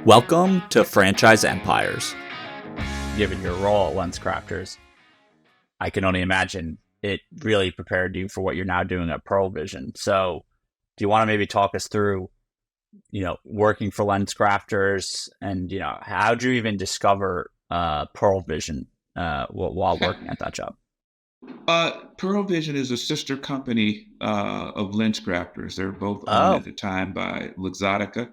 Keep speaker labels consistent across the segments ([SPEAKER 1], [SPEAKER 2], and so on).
[SPEAKER 1] Welcome to Franchise Empires. Given your role at Lenscrafters, I can only imagine it really prepared you for what you're now doing at Pearle Vision. So do you want to maybe talk us through, working for Lenscrafters and, how did you even discover Pearle Vision while working at that job?
[SPEAKER 2] Pearle Vision is a sister company of Lenscrafters. They're both owned at
[SPEAKER 1] Oh,
[SPEAKER 2] the time by Luxottica.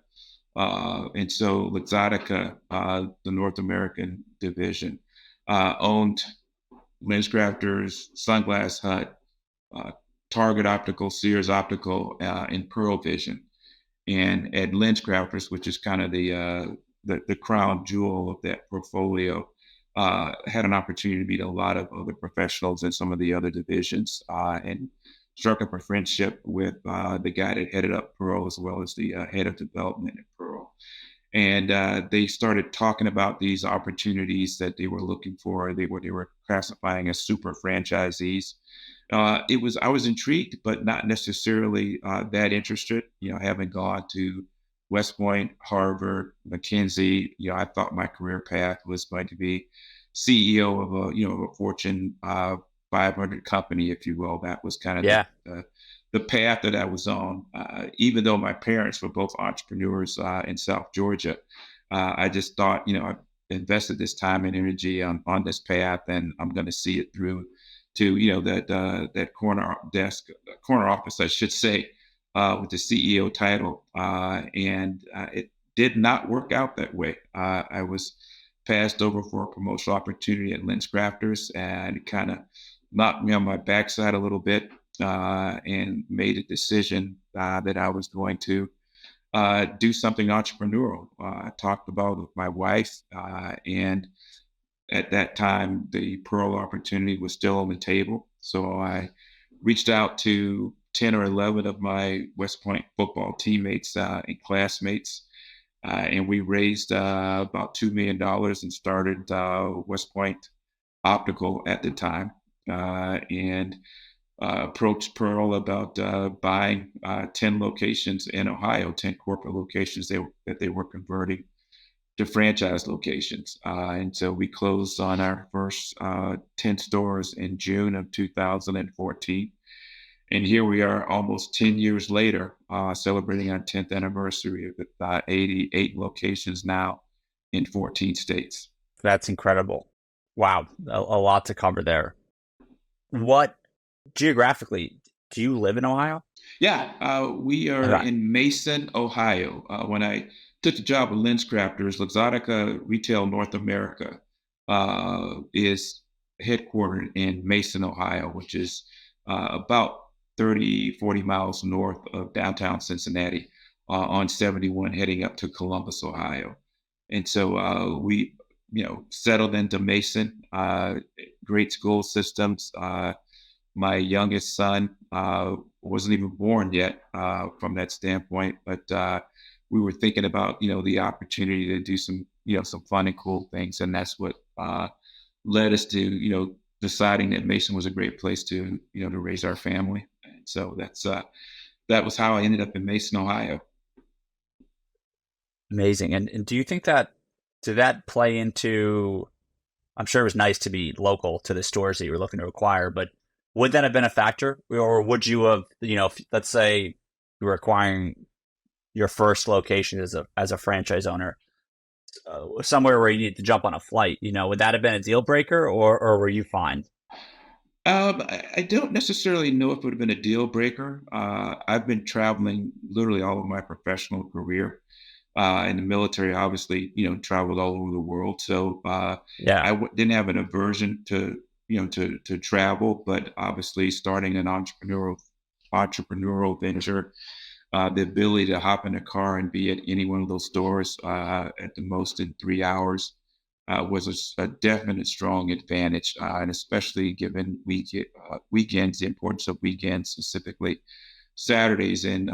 [SPEAKER 2] And so Luxottica, the North American division, owned Lenscrafters, Sunglass Hut, uh, Target Optical, Sears Optical, and Pearle Vision. And at Lenscrafters, which is kind of the crown jewel of that portfolio, had an opportunity to meet a lot of other professionals in some of the other divisions, and struck up a friendship with the guy that headed up Pearle, as well as the head of development at Pearle. And they started talking about these opportunities that they were looking for. They were classifying as super franchisees. I was intrigued, but not necessarily that interested. Having gone to West Point, Harvard, McKinsey, I thought my career path was going to be CEO of a Fortune 500 company, if you will. That was kind of
[SPEAKER 1] yeah.
[SPEAKER 2] the path that I was on. Even though my parents were both entrepreneurs in South Georgia, I just thought, I invested this time and energy on this path, and I'm going to see it through to that corner office, I should say, with the CEO title, and it did not work out that way. I was passed over for a promotional opportunity at Lenscrafters, and it kind of knocked me on my backside a little bit, and made a decision that I was going to do something entrepreneurial. I talked about it with my wife, and at that time, the Pearle opportunity was still on the table. So I reached out to 10 or 11 of my West Point football teammates and classmates, and we raised about $2 million and started West Point Optical at the time, and approached Pearle about buying 10 locations in Ohio, 10 corporate locations that they were converting to franchise locations. And so we closed on our first 10 stores in June of 2014. And here we are almost 10 years later, celebrating our 10th anniversary with 88 locations now in 14 states.
[SPEAKER 1] That's incredible. Wow. A lot to cover there. What geographically, do you live in Ohio?
[SPEAKER 2] Yeah, we are
[SPEAKER 1] Okay.
[SPEAKER 2] in Mason, Ohio. When I took the job with Lenscrafters, Luxottica Retail North America is headquartered in Mason, Ohio, which is about 30, 40 miles north of downtown Cincinnati, on 71 heading up to Columbus, Ohio. And so we, settled into Mason, great school systems. My youngest son wasn't even born yet, from that standpoint, but we were thinking about the opportunity to do some fun and cool things, and that's what led us to deciding that Mason was a great place to raise our family. And so that was how I ended up in Mason, Ohio.
[SPEAKER 1] Amazing. And do you think did that play into, I'm sure it was nice to be local to the stores that you were looking to acquire, but would that have been a factor? Or would you have, let's say you were acquiring your first location as a franchise owner, somewhere where you need to jump on a flight, would that have been a deal breaker, or were you fine?
[SPEAKER 2] I don't necessarily know if it would have been a deal breaker. I've been traveling literally all of my professional career. In the military, obviously, traveled all over the world. So
[SPEAKER 1] Yeah.
[SPEAKER 2] didn't have an aversion to travel, but obviously starting an entrepreneurial venture, the ability to hop in a car and be at any one of those stores at the most in 3 hours was a definite strong advantage, and especially given weekends, the importance of weekends, specifically Saturdays in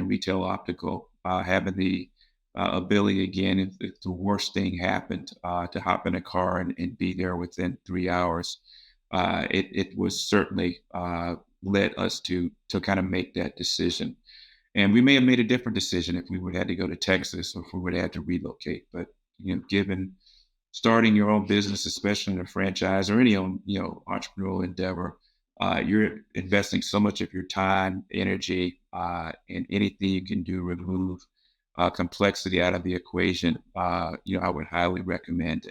[SPEAKER 2] retail optical, having the ability again, if the worst thing happened, to hop in a car and be there within 3 hours. It was certainly led us to kind of make that decision. And we may have made a different decision if we would have had to go to Texas or if we would have had to relocate. But, given starting your own business, especially in a franchise or any own, entrepreneurial endeavor, you're investing so much of your time, energy, and anything you can do remove complexity out of the equation. I would highly recommend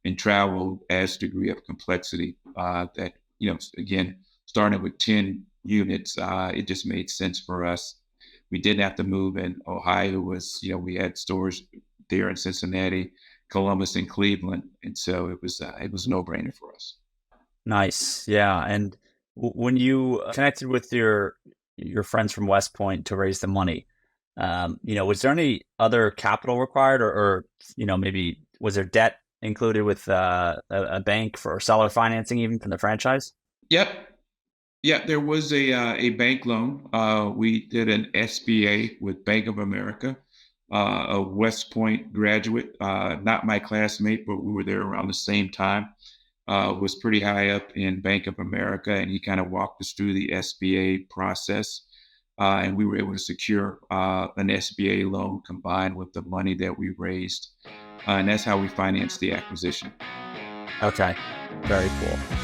[SPEAKER 2] and travel adds a degree of complexity that, again, starting with 10 units, it just made sense for us. We didn't have to move in. Ohio was, we had stores there in Cincinnati, Columbus, and Cleveland, and so it was a no-brainer for us.
[SPEAKER 1] Nice. Yeah. And when you connected with your friends from West Point to raise the money, was there any other capital required, or maybe was there debt included with a bank for seller financing, even from the franchise?
[SPEAKER 2] Yep. Yeah, there was a bank loan. We did an SBA with Bank of America, a West Point graduate, not my classmate, but we were there around the same time. Was pretty high up in Bank of America, and he kind of walked us through the SBA process. And we were able to secure an SBA loan combined with the money that we raised. And that's how we financed the acquisition.
[SPEAKER 1] Okay. Very cool.